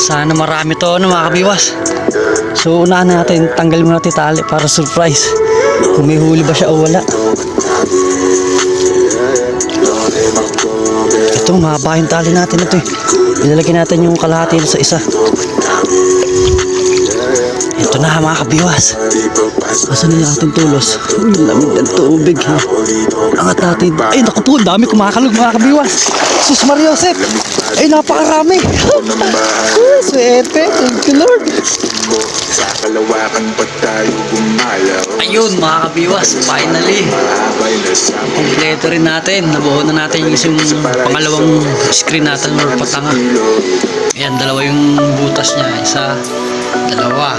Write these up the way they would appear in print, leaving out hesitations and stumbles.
Sana marami to ano mga kabiwas. So unahan natin, tanggalin muna natin tali para surprise. Kung may huli ba siya o wala. Ito, mahaba yung tali natin ito eh. Ilalagay natin yung kalahati sa isa. Ito na mga kabiwas. Asan na yung ating tulos? Uy, lamig ng tubig ha. Angat natin. Ay naku po, dami kumakalog mga kabiwas. Sus Mariosep. Ay napakarami. Swerte. Thank you Lord. Ayun mga kabiwas, finally kompleto rin natin. Nabuo na natin yung isang pangalawang screen natin or patanga. Ayan, dalawa yung butas niya. Isa, dalawa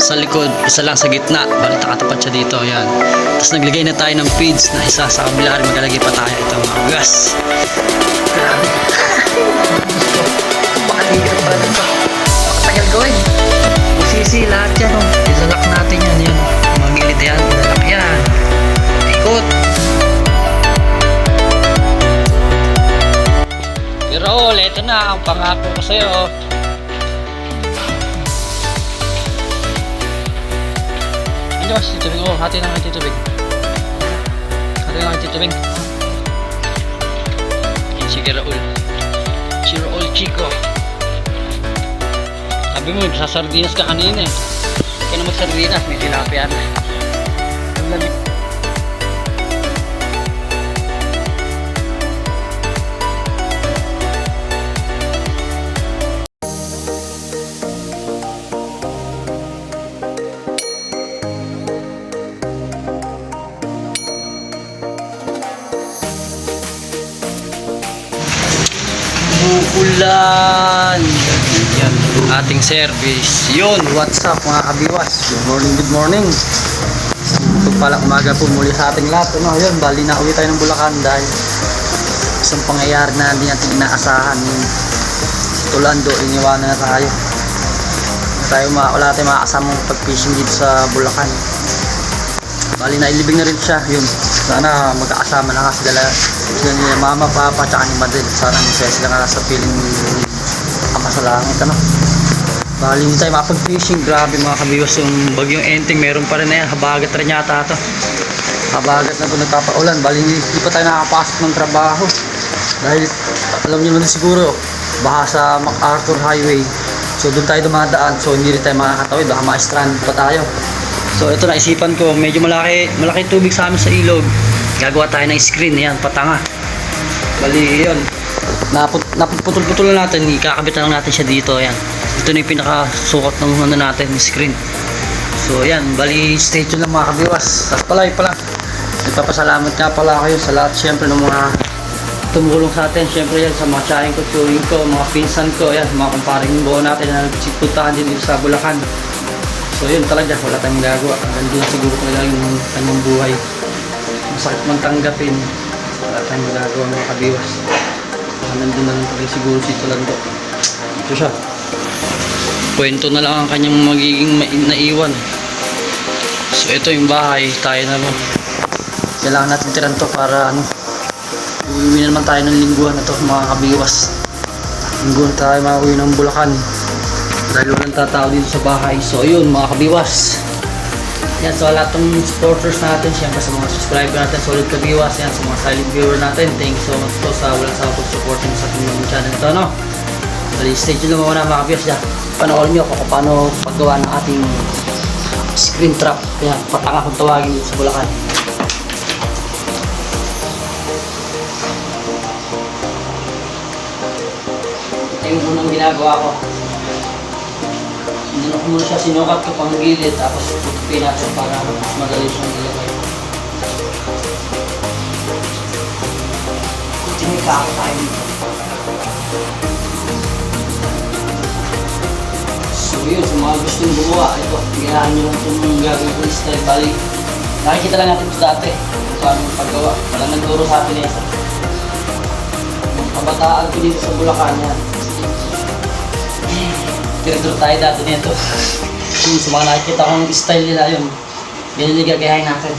sa likod, isa lang sa gitna. Bali nakatapat siya dito. Ayan. Tapos naglagay na tayo ng feeds na isa sa kabila. Maglalagay pa tayo. Ito mga kabiwas. Pakaligan pa rin ito. Pakatagal gawin. Sisi lahat yan oh. Ilalak natin yan yun. Mga gilid yan. Ilalak yan. Ikot. Pero ito na ang pangako ko sa'yo. Ano ba si tubig? Oh, hati na nga tubig. Hati na nga tubig. Sige Raul. Si Raul Chico. Sabi mo, sa sardinas ka kanina eh. Kaya na mag-sardinas, may tilapia na. Ang lamig. Bukulan. Yan, ating service. Yun, what's up mga kabiwas? Good morning, good morning. Ito palang umaga po muli sa ating lahat. Ano, yun, bali na uwi tayo ng Bulacan dahil isang pangyayari na hindi natin inaasahan. Si Tulando, iniwanan na tayo. Wala tayong makakasamang pag-fishing dito sa Bulacan. Bali na ilibing na rin siya. Yun, sana magkakasama na kasi sila ni mama, papa, tsaka ni Madel. Sana masaya sila nga sa piling ama sa langit ano. Bali hindi tayo makapag-fishing. Grabe mga kabiwas, yung bagyong Enteng meron pa rin na yan. Habagat rin yata ito. Habagat na ito nagpapaulan. Bali hindi pa tayo nakapasok ng trabaho dahil alam niyo naman siguro baha sa MacArthur Highway. So doon tayo dumadaan, so hindi rin tayo makakatawid, baka ma-strand pa tayo. So ito, naisipan ko, medyo malaki tubig sa amin sa ilog. Gagawa tayo ng screen, yan, patanga. Bali yun, naputol-putol na natin, ikakabit lang natin siya dito. Yan, ito na yung pinakasukat ng ano natin, screen. So yan, bali stay tuned lang mga kabiwas. Tapos pala nagpapasalamat nga pala kayo sa lahat syempre ng mga tumulong sa atin. Syempre yan sa mga tsahin ko, turing ko, mga pinsan ko, yan, mga kumparing buo natin na nagsipuntahan din dito sa Bulacan. So yun talaga, wala tayong gagawa. Nandun siguro talaga yung kanyang buhay. Masakit man tanggapin, wala tayong magagawa mga kabiwas. Nandun na lang talaga siguro si Tulando. Ito siya. Kwento na lang ang kanyang magiging naiwan. So ito yung bahay, tayo na lang. Kailangan natin tiran to para ano, uwi na naman tayo ng lingguhan na to mga kabiwas. Lingguhan tayo mauwi ng Bulacan dahil walang tatao dito sa bahay. So ayun mga kabiwas, yan, so lahat ng supporters natin, siyempre sa mga subscriber natin, solid kabiwas, yan, sa mga silent viewer natin, thank you so much po sa walang sa pag-supporting sa ating mga channel ito, no? Bali, stay tuned lang muna mga kabiwas dyan. Panoorin nyo kung paano paggawa ng ating screen trap, yan, patanga kung tawagin dito sa Bulacan. Ito yung unang ginagawa ko. Sinunok mo siya, sinukat ko pang gilid, tapos tutupin natin para mas madali siyang ilagay. Tinika ako tayo dito. So yun, sa mga gustong gumawa, ito, ginahan nyo lang itong gagawin ko style. Bali, nakikita lang natin ito dati kung paano paggawa. Walang nagturo sa atin ito. Kabataan ko dito sa Bulacan yan. Tirador tayo dati nito. Yung sa mga nakikita kong style nila yun, ganyan yung gagayahin natin.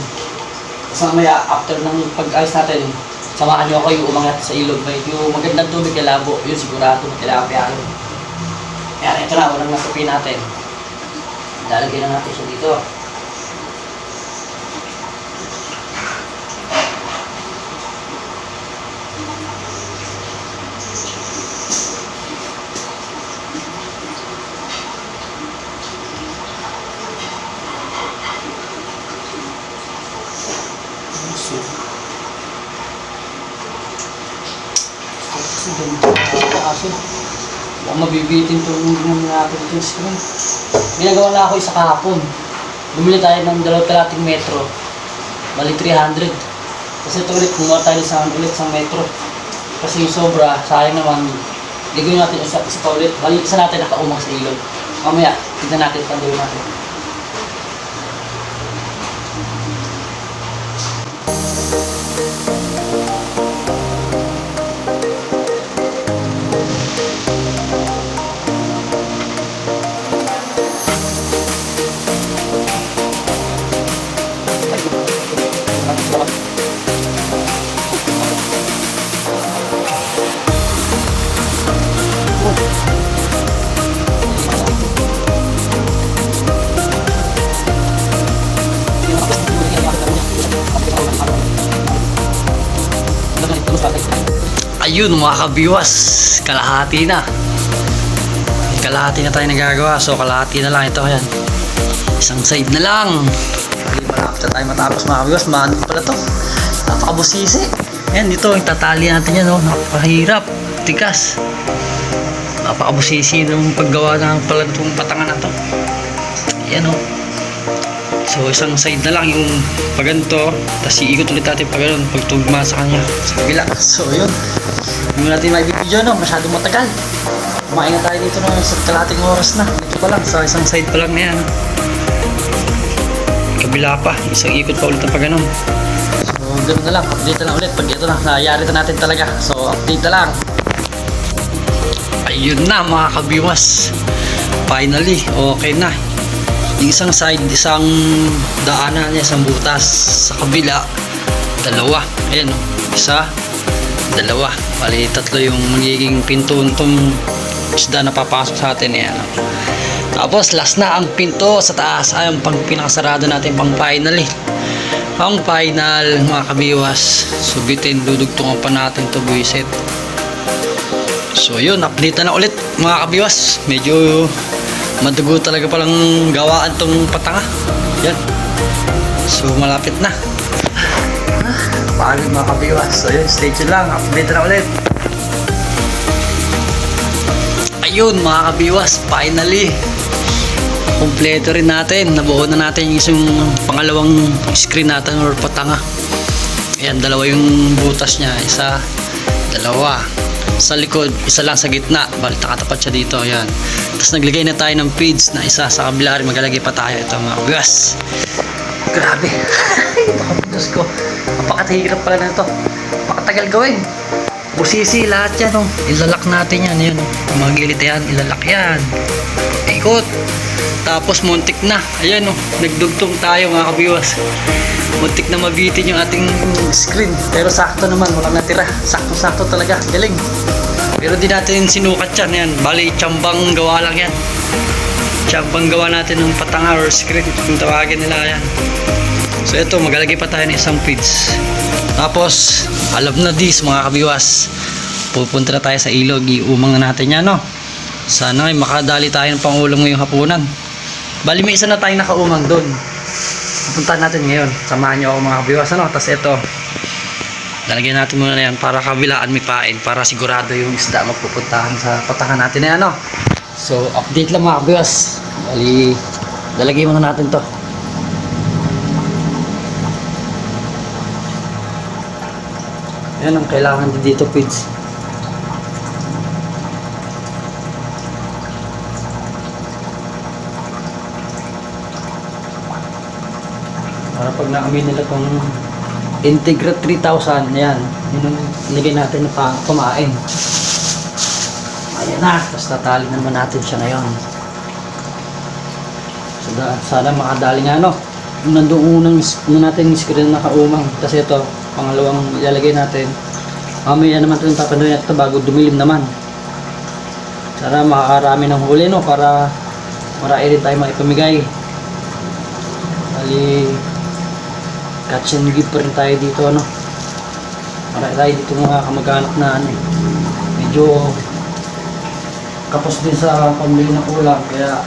Tapos mamaya, after ng pag-ayos natin, samahan nyo ako yung umangat sa ilog. Yung magandang tubig, kalabo, yun sigurado, tilapia yun. Yan, ito na, unang nasupin natin. Lalagyan na natin siya dito. Baka mabibitin itong natin ito yung screen. Ginagawa na ako isa kahapon. Bumili tayo ng 2 metro. Bali 300. Kasi ito ulit, kumuha tayo sa metro. Kasi yung sobra, sayang naman. Gagawin natin isa pa ulit. Bali isa natin nakaumang sa ilog. Mamaya, tignan natin kung gawin natin. Ayun mga kabiwas, kalahati na tayo nagagawa. So kalahati na lang ito. Ayan, isang side na lang. Hindi malapit na tayo matapos mga kabiwas. Maano pala to, napakabusisi. Ayan dito, itatali natin yan. Napakahirap, tigas, napakabusisi ng paggawa ng pala itong patangan na to. Ayan o. So isang side na lang yung paganto, tapos iikot ulit natin pag ganun, pag tugma sa kanya sa kabila. So yun, hindi natin may video, no? Masyadong matagal. Kumain na tayo dito no, sa kalahating oras na. Ito pa lang, sa isang side pa lang na yan. Kabila pa, isang ikot pa ulit na pag ganun. So ganoon na lang, update na lang ulit pag ito na, nayari na natin talaga. So update na lang. Ayun na mga kabiwas, finally okay na. Yung isang side, isang daanan niya, isang butas. Sa kabila, 2. Ayan o, 1, 2. Bali, 3 yung magiging pinto nitong isda na papasok sa atin. Ayan o. Tapos last na ang pinto sa taas. Ay, ang pang pinakasarado natin, pang finally. Pang final mga kabiwas. Subitin, dudugtungan pa natin to buwisit. So yun, update na ulit mga kabiwas. Medyo madugo talaga palang gawaan tong patanga. Yan. So malapit na. Pagod mga kabiwas. So yun, stay tuned lang. Update na ulit. Ayun mga kabiwas, finally kompleto rin natin. Nabuo na natin yung isang pangalawang screen natin or patanga. Ayan, 2 yung butas niya. 1, 2. Sa likod, 1 lang sa gitna. Bali, nakatapat siya dito. Ayan. Tapos naglagay na tayo ng feeds na 1 sa kabila rin. Maglalagay pa tayo. Ito mga kabiwas. Grabe. Napakaputos ko. Napakahirap pala na ito. Napakatagal gawin. Busisi lahat yan. Oh. Ilalak natin yan. Yan, oh. Ang mga gilid yan. Ilalak yan. Ikot. Tapos muntik na. Ayan oh. Nagdugtong tayo mga kabiwas. Muntik na mabitin yung ating screen. Pero sakto naman. Walang natira. Sakto-sakto talaga. Galing. Pero di natin sinukat yan. Yan. Bali, tsambang gawa lang yan. Tsambang gawa natin ng patanga or screen. Kung tawagin nila yan. So ito, maglalagay pa tayo ng isang feeds. Tapos, alam na this mga kabiwas. Pupunta na tayo sa ilog. Iumang na natin yan, no? Sana ay makadali tayo ng pangulam ngayong hapunan. Bali, may isa na tayong nakaumang doon. Pupuntahan natin ngayon. Samahan nyo ako mga kabiwas, ano? Tapos ito, lalagyan natin muna na yan para kabilaan may pain. Para sigurado yung isda magpupuntahan sa patangan natin na yan, no? So, update lang mga kabiwas. Bali, lalagyan muna natin to. Yan ang kailangan dito, pids. Para pag naamin nila itong Integra 3000, yan. Yun ang nilagay natin na kumain. Ayan na. Tapos tatali naman natin siya ngayon. So, sana makadali nga, no? Nandun unang natin yung screen na nakaumang. Kasi ito, pangalawang ilalagay natin. Mamaya naman ito yung papandoy natin bago dumilim naman. So Sana makakarami ng huli, no, para marami rin tayo maipamigay. Bali, catch and give pa rin tayo dito, ano. Marami tayo dito mga kamag-anak na ano, medyo kapos din sa pambili ng ulam, kaya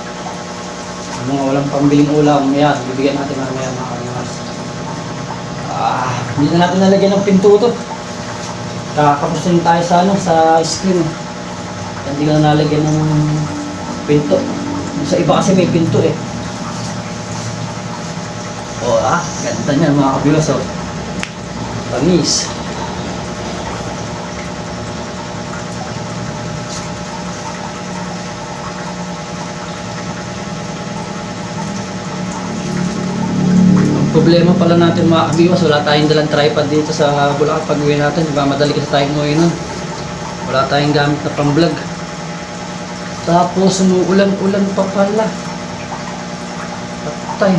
mga walang pambiling ulam, yan, bibigyan natin mamaya mga kalimas. Hindi na natin nalagyan ng pinto to. Kakapos din tayo sa ano, sa screen. Hindi ka na nalagyan ng pinto. Sa iba kasi may pinto eh. Ganda niyan mga kabiwas, oh. Tamis. Problema pala natin mga kabiwas, wala tayong dalang tripod dito sa Bulacan pag uwi natin. Diba madali kasi tayong umuwi nun. Wala tayong gamit na pang vlog. Tapos umuulan-ulan pa pala. Patay.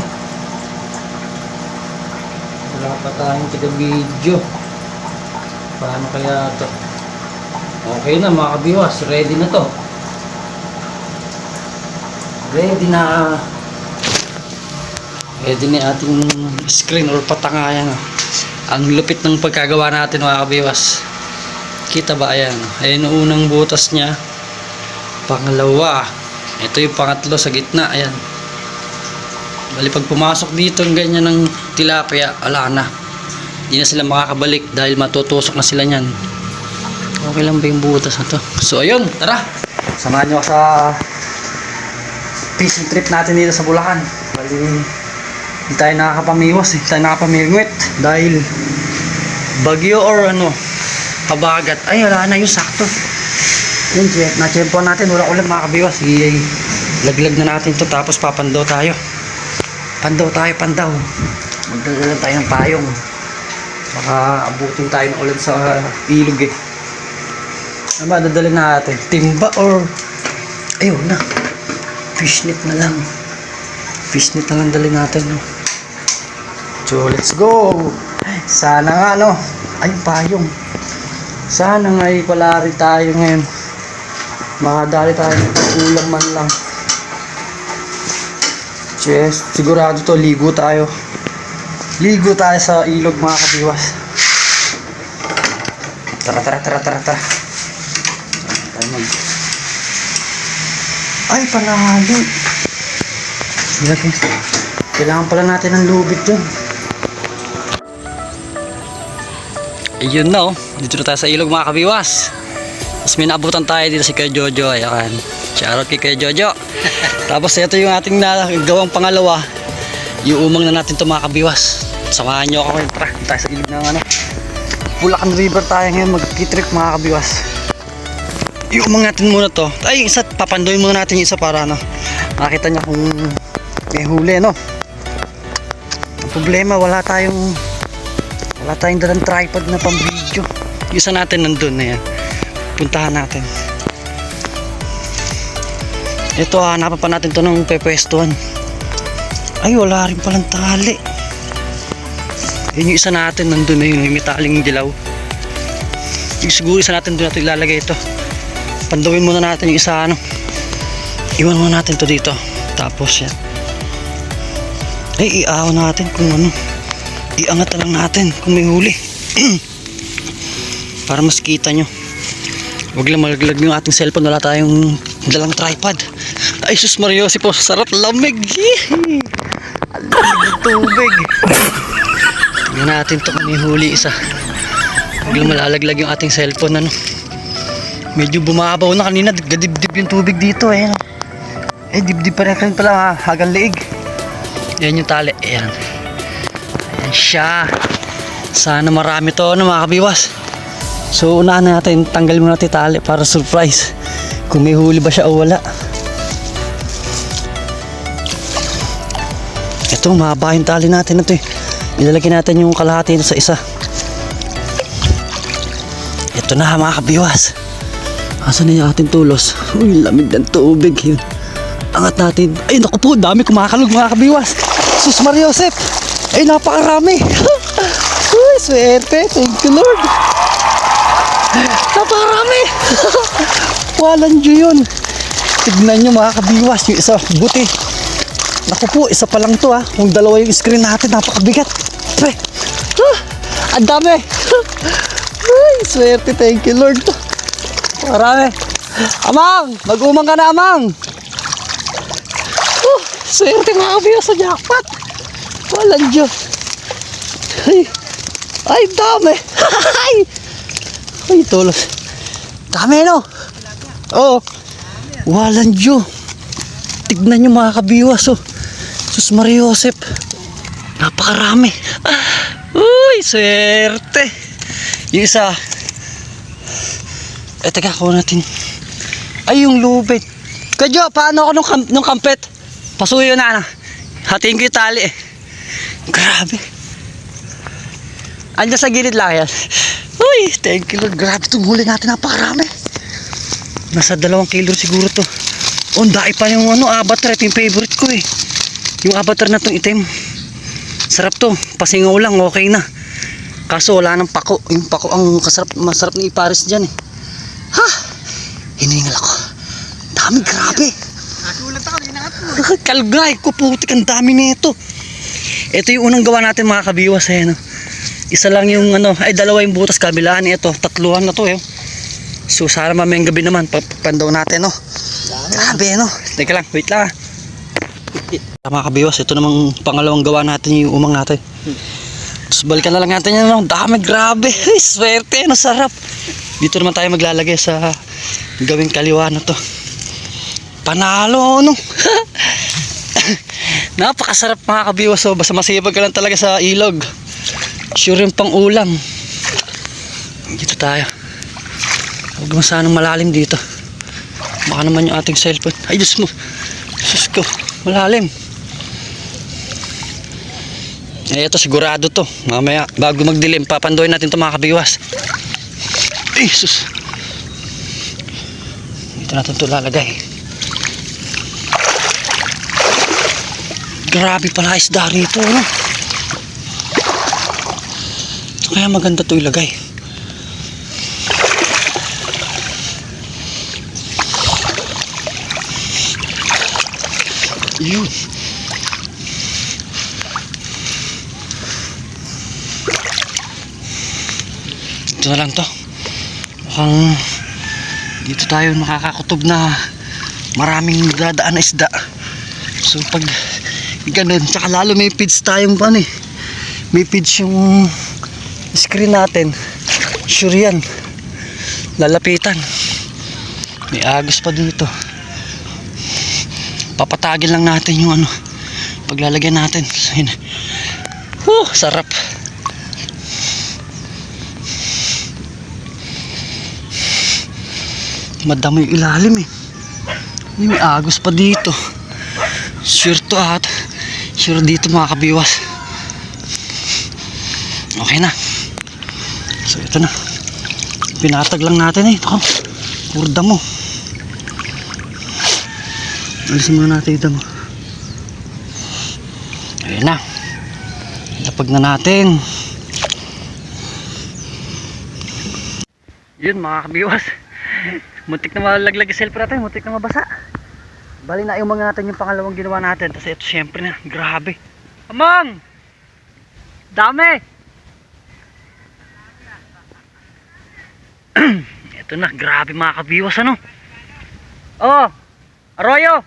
Wala pa tayong taga-video. Paano kaya to? Okay na mga kabiwas, ready na to. Ready na ating screen or patangayan. Ang lupit ng pagkagawa natin mga kabiwas. Kita ba? Ayan. Ayan yung unang butas niya. Pangalawa. Ito yung pangatlo sa gitna. Ayan. Bali pag pumasok dito ang ganyan ng tilapia, ala na. Hindi na sila makakabalik dahil matutusok na sila niyan. Okay lang ba yung butas na to? So ayun, tara. Samahan nyo sa fishing trip natin dito sa Bulacan. Bali hindi tayo nakakapamiwas, hindi tayo nakakapamingwit dahil bagyo or ano, kabagat. Ay, wala na yung sakto. Yun, na-tsempo natin, wala ulan mga kabiwas. Laglag na natin to, tapos papandaw tayo. Pandaw. Magdadala tayo ng payong. Baka abutin tayo ng ulan sa ilog eh. Ano ba dadalhin natin? Timba or ayun na, fishnet na lang. Fishnet na lang dalhin natin, no? So let's go. Sana nga, no, ay payong. Sana nga pala rin tayo ngayon, makadali tayo ng ulam man lang. Yes, sigurado to, ligo tayo sa ilog mga kabiwas. Tara. Ay, panalo. Kailangan pala natin ng lubid dun. Ayun na, oh. Dito na tayo sa ilog mga kabiwas. Tapos may naabutan tayo dito si Kuya Jojo. Ayan. Shoutout kay Kuya Jojo. Tapos ito yung ating nagawang pangalawa. Iumang na natin ito mga kabiwas. Samahan nyo ako. Tara, tayo sa ilog ng ano, Bulacan River tayo ngayon. Mag-trip mga kabiwas. Iumang natin muna to. Ay, isa, papandoy muna natin yung isa para ano, makita nyo kung may huli, no? Ang problema, wala tayong dalang tripod na pang video. Yung isa natin nandun na yan. Puntahan natin. Ito, hanapan pa natin to ng pepwestuhan. Ay, wala rin palang tali. Yun yung isa natin nandun na yun, yung metaling dilaw. Yung siguro isa natin doon natin ilalagay ito. Pandawin muna natin yung isa, ano. Iwan muna natin to dito. Tapos yan. Ay, iahaw natin kung ano. Iangat na lang natin kung may huli. Para mas kita nyo. Huwag lang malaglag yung ating cellphone. Wala tayong dalang tripod. Ay, sus Mariosi po. Sarap lamig. Ang lamig ng tubig. Tingnan natin to kung may huli isa. Huwag lang malalaglag yung ating cellphone, ano. Medyo bumabaw na kanina. Gadibdib yung tubig dito, eh. Eh, dibdib pa rin pala, hagang liig. Yan yung tali. Ayan. Ayan siya. Sana marami to, ano, mga kabiwas. So unahan natin, tanggal muna natin tali para surprise kung may huli ba siya o wala. Ito, mahaba yung tali natin ito eh. Ilalagay natin yung kalahati sa isa. Ito na mga kabiwas. Asan na yung ating tulos? Uy, lamig ng tubig yun. Angat natin. Ay naku po, dami kumakalog mga kabiwas. Sus Mariosep. Ay napakarami. Uy, swerte. Thank you Lord. Napakarami. Walang dyo yun. tignan nyo mga kabiwas, yung isa buti. Naku po, isa pa lang to ha. Kung dalawa yung screen natin, napakabigat. Pre, ang dami. Ay, swerte, thank you Lord. Marami. Amang, mag-umang ka na Amang. Swerte mga kabiwas sa jackpot. Walang Diyos. Ay, dami. Ay, tulos. Dami no? Oo. Walang Diyo. Tignan nyo mga kabiwas oh. Sus Maria Josep. Napakarami. Uy, swerte. Yung isa. Teka, kuha natin. Ay, yung lubid. Kadyo, paano ako nung kampet? Pasuyo na. Hatiin ko yung tali eh. Grabe. Andiyan sa gilid lang yan. Uy, thank you Lord. Grabe itong huli natin. Napakarami. Nasa 2 kilo siguro to. Oh, dahil pa yung avatar. Ito yung favorite ko eh. Yung avatar na itong itim. Sarap to. Pasingaw lang. Okay na. Kaso wala nang pako. Yung pako ang masarap na ipares dyan eh. Ha? Hiningal ako. Dami, grabe. Nasulat ako. Hinangat mo. Kalgay ko putik. Ang dami nito. Ito yung unang gawa natin mga kabiwas eh. No? Isa lang yung ay 2 yung butas kabilaan ito, 3 na to eh. So sana mamayang gabi naman pandaw natin no. Grabe no. Teka lang, wait lang. Mga kabiwas, ito namang pangalawang gawa natin yung umang natin. Tapos balikan na lang natin yan no. Dami, grabe. Ay, swerte, sarap. Dito naman tayo maglalagay sa gawing kaliwa na to. Panalo no. Napakasarap mga kabiwas oh. Basta masipag ka lang talaga sa ilog. Sure yung pang ulam. Dito tayo. Huwag mo sanang malalim dito. Baka naman yung ating cellphone. Ay Diyos mo. Diyos ko. Malalim. Ito sigurado to. Mamaya bago magdilim papandoy natin ito mga kabiwas. Ay sus. Dito natin ito lalagay. Grabe pala isda rito no? Kaya maganda ito ilagay. Yun. Ito na lang to. Mukhang dito tayo nakakakutob na maraming dadaan na isda. So pag ganun, tsaka lalo may feeds tayong may feeds yung screen natin, sure yan lalapitan. May agos pa dito. Papatagin lang natin yung paglalagyan natin. Sarap. Madami yung ilalim eh. May agos pa dito. Sure to at sure dito mga kabiwas. Okay na. So ito na. Pinatag lang natin eh. Ito, kurda mo. Alisin muna natin ito mo. Ayun na. Lapag na natin. Yun mga kabiwas. Muntik na malaglag yung cellphone natin. Muntik na mabasa. Bali na yung mga natin yung pangalawang ginawa natin. Tapos ito syempre na. Grabe. Amang! Dami! Ito na, grabe mga kabiwas Oh, arroyo.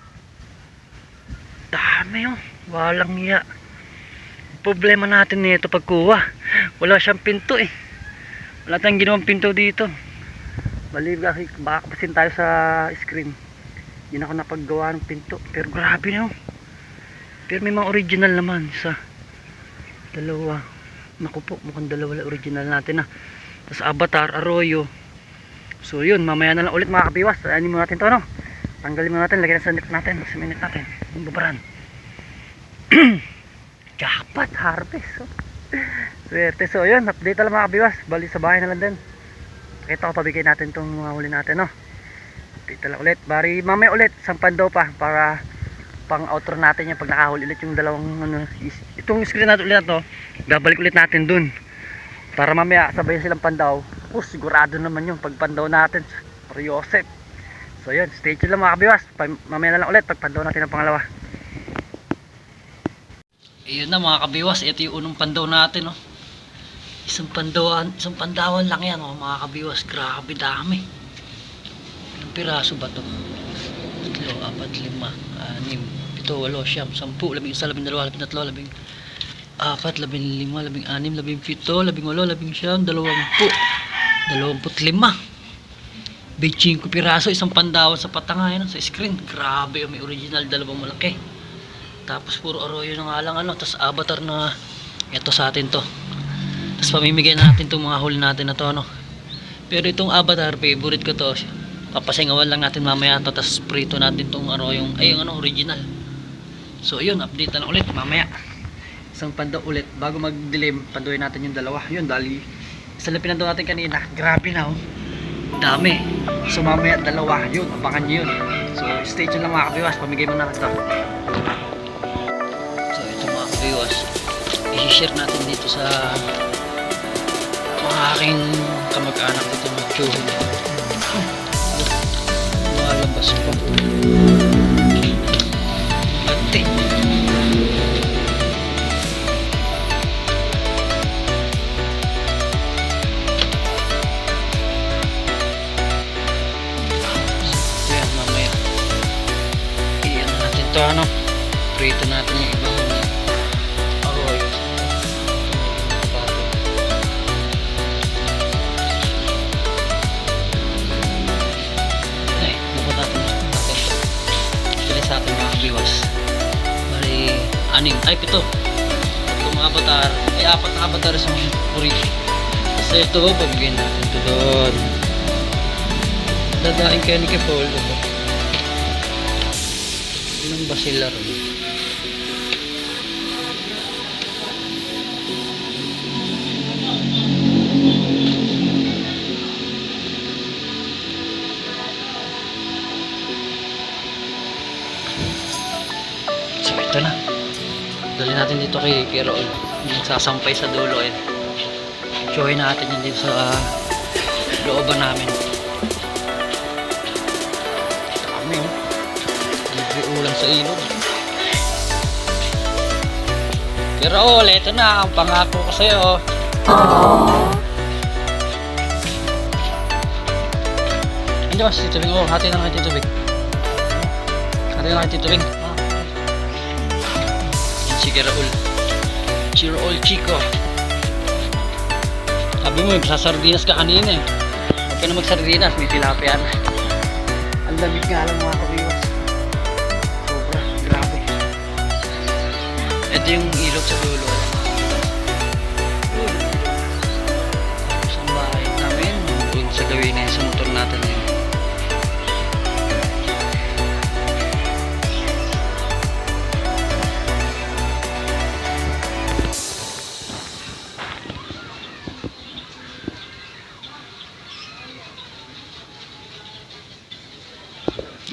Dami walang iya. Problema natin nito pagkuha. Wala siyang pinto eh. Wala tayong ginawang pinto dito. Bali baka kapasin tayo sa screen. Hindi na ako napaggawa ng pinto. Pero grabe Pero may mga original naman. Isa, 2. Naku po, mukhang 2 original natin Tapos avatar, arroyo. So yun, mamaya na lang ulit mga kabiwas. Anin mo natin to tanggalin mo natin, lagyan sa net natin, sa minute natin yung babaran. Jackpot harvest swerte. So yun, update lang mga kabiwas. Bali sa bahay na lang din. Ito ko pabigay natin tong mga huli natin update lang ulit. Bari mamaya ulit sampan daw pa para pang outro natin yung pag nakahuli ulit yung dalawang itong screen natin ulit babalik ulit natin dun para mamaya sabay silang pandaw. Sigurado naman yung pagpandaw natin. Pero Joseph, So yun, stay tuned lang mga kabiwas. Mamaya na lang ulit pagpandaw natin ang pangalawa. Ayun na mga kabiwas, ito yung unang pandaw natin, no. Isang pandawan lang yan, oh, mga kabiwas. Grabe dami. Ilang piraso ba to? 3, 4, 5, 6, 7, 8, 9, 10, 11, 12, 13, 14, 15, 16, 25 piraso, isang pandawan sa patanga yan, sa screen. Grabe, may original, dalawang malaki. Tapos puro arroyo na nga lang, ano. Tapos avatar na ito sa atin to. Tapos pamimigay natin itong mga huli natin na to, ano. Pero itong avatar, favorite ko to. Papasingawan lang natin mamaya to. Tapos prito natin itong arroyo, yung ano, original. So yun, update na lang ulit mamaya. Isang pandaw ulit bago mag-dilim. Panduin natin yung dalawa. Yun, dali isa lang pinandaw natin kanina. Grabe na, oh. Dami. So mamaya dalawa, yun, abangan nyo yun. So stay tuned lang mga kabiwas, pamigay mo na ito. So ito mga kabiwas, i-share natin dito sa mga aking kamag-anak dito mag-tsuhin. Lumalabas pa. Ate. Ito ano, prito natin yung ibang arroyo. Ay, lupot natin ito sa ating mga biwas. Bali, 7 itong mga avatar, ay 4 na avatar sa mga puri. Kasi ito, pabigyan natin ito doon. Dadaing kayo ni Kepol. Ilang ba sila ron? So ito na. Dali natin dito kay Raul. Sasampay sa dulo eh. Join natin yun dito sa looban namin. Dami oh. Libre ulam sa ilog. Pero ito na ang pangako ko sa'yo. Hindi ba si Tito Bing? Hati na kay Tito Bing. Hati na kay Tito Bing. Sige Raul. Si Raul Chico. Sabi mo magsasardinas ka kanina eh. Huwag ka na magsardinas, may tilapia na. Ang lamig nga lang mga kabiwas. Ito yung ilog sa dulo. Sa bahay namin. Doon sa gawin na sa motor natin yun.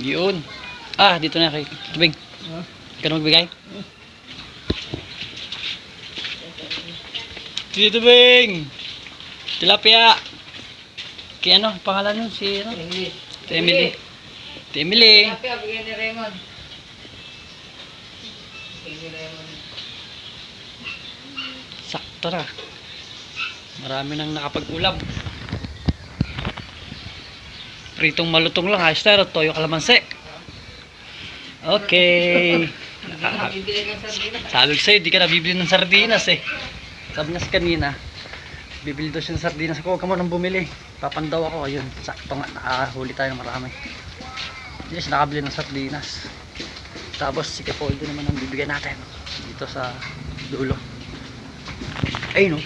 Yun. Dito na kay Tubing. Ikaw na magbigay? Tito Bing! Tilapia! Kaya ano, pangalan nun si ano? Emily. Emily. Tilapia, bigyan ni Raymond. Sakto na. Marami nang nakapag-ulam. Pritong malutong lang, ayos na, toyo kalamansi. Okay. Bibili ng sardinas. Sabi ko sa'yo, di ka nabibili ng sardinas eh. Sabi niya kanina, bibili daw siya ng sardinas. Ako, huwag ka mo nang bumili. Papandaw ako. Ayun, sakto nga, nakahuli tayo ng marami. Hindi siya nakabili ng sardinas. Tapos si Kepoldo naman ang bibigyan natin dito sa dulo. Ayun o.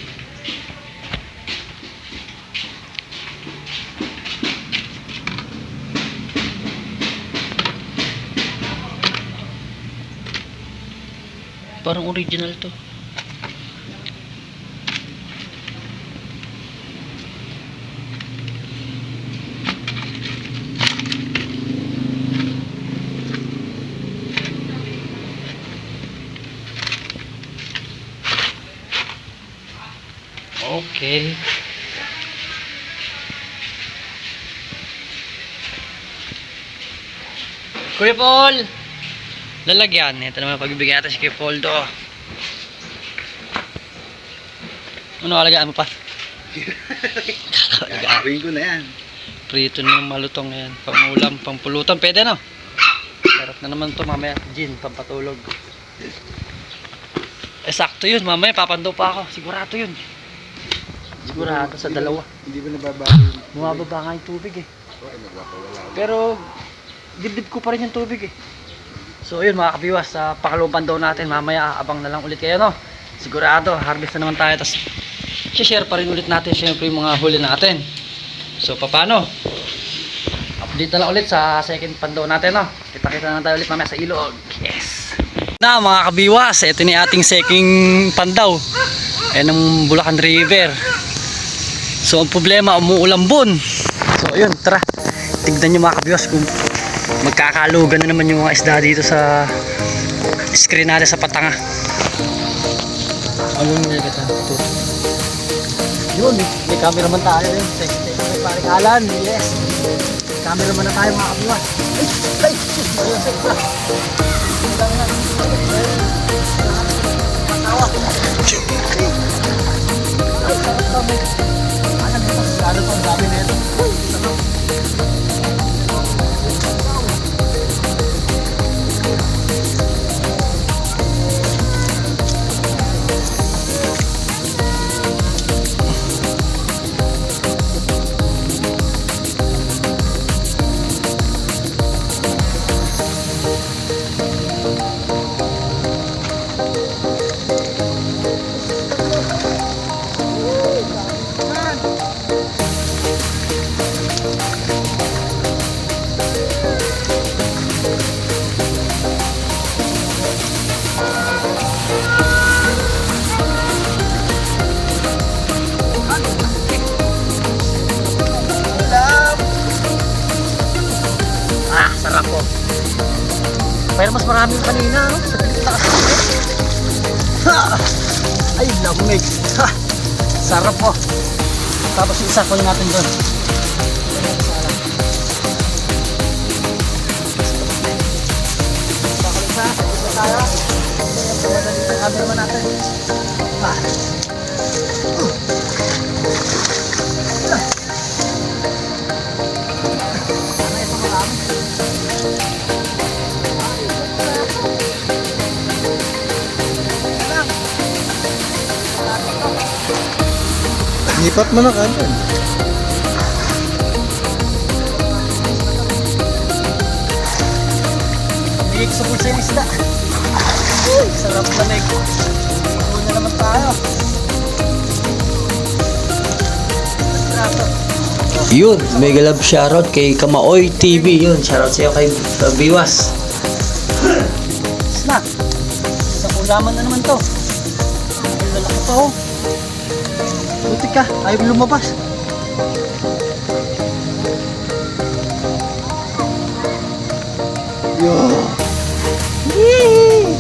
Parang original to. Okay. Kuya Paul! Lalagyan. Ito naman pagbibigyan natin si Kuya Paul do. Ano alagaan mo pa? Gagawin ko na yan. Prito na yung malutong yan. Pangulam, pampulutan. Pwede no? Sarap na naman to mamaya. Gin, pampatulog. Sakto yun. Mamaya papandaw pa ako. Sigurado yun. Sigurado sa dalawa. Hindi ba nababago yun? Bumababa nga yung tubig eh. Okay, nagpapawala. Pero dibdib ko pa rin yung tubig eh. So yun mga kabiwas, sa pakalawang pandaw natin mamaya abang na lang ulit kayo no. Sigurado harvest na naman tayo, tapos share pa rin ulit natin syempre yung mga huli natin. So paano? Update na lang ulit sa second pandaw natin no. Kita-kita na tayo ulit mamaya sa ilog. Yes. Na mga kabiwas, ito ni ating second pandaw. Ayan ang Bulacan River. So ang problema, umuulambon. So ayun, tara. Tignan nyo mga kabiwas kung magkakalugan na naman yung mga isda dito sa screen natin sa Patanga. Ano yung nilagatan? Ito. Yun, may cameraman tayo rin. May parikalan, yes. Cameraman na tayo mga kabiwas. Ay! Ano pa ang dami nito? Sarap po. Pero mas marami yung kanina, no? Sa pinita kasi. Ha! Ay, lamig. Ha! Sarap po. Tapos yung isa ko natin doon. Tayo. Madali sa camera natin. Ah. Nipat mo na kanyan. Bigay ko sa bulsa yung isda. Uy, sarap lamig. Uwi na naman tayo. Yun, mega love shoutout kay Kamaoy TV. Yun, shoutout sa'yo kay Biwas. Snack. Sa ulaman na naman to. Ay, lalaki pa oh. Buti ka, ayaw lumabas. Yo. Yee!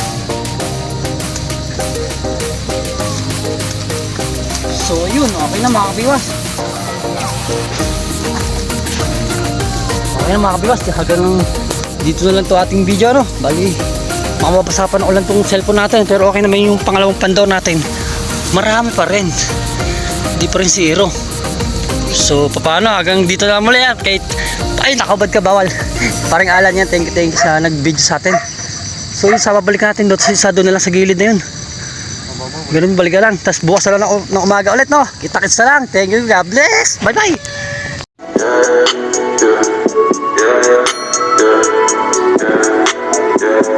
So yun, okay na mga kabiwas. Okay na mga kabiwas, hanggang dito na lang to ating video no. Bali, mamapasapan ulan tong cellphone natin, pero okay naman yung pangalawang pandaw natin. Marami pa rin. Di pa rin zero. So paano, hanggang dito na muli yan. Kahit, ay nakabad ka bawal. Parang Alan yan, thank you sa nag-video sa atin. So yun, sa babalik natin doon sa doon na lang sa gilid na yun. Ganun, balik ka lang. Tapos bukas na lang ng umaga ulit no. Kita-kits na lang. Thank you, God bless. Bye bye. Yeah, yeah, yeah, yeah, yeah, yeah.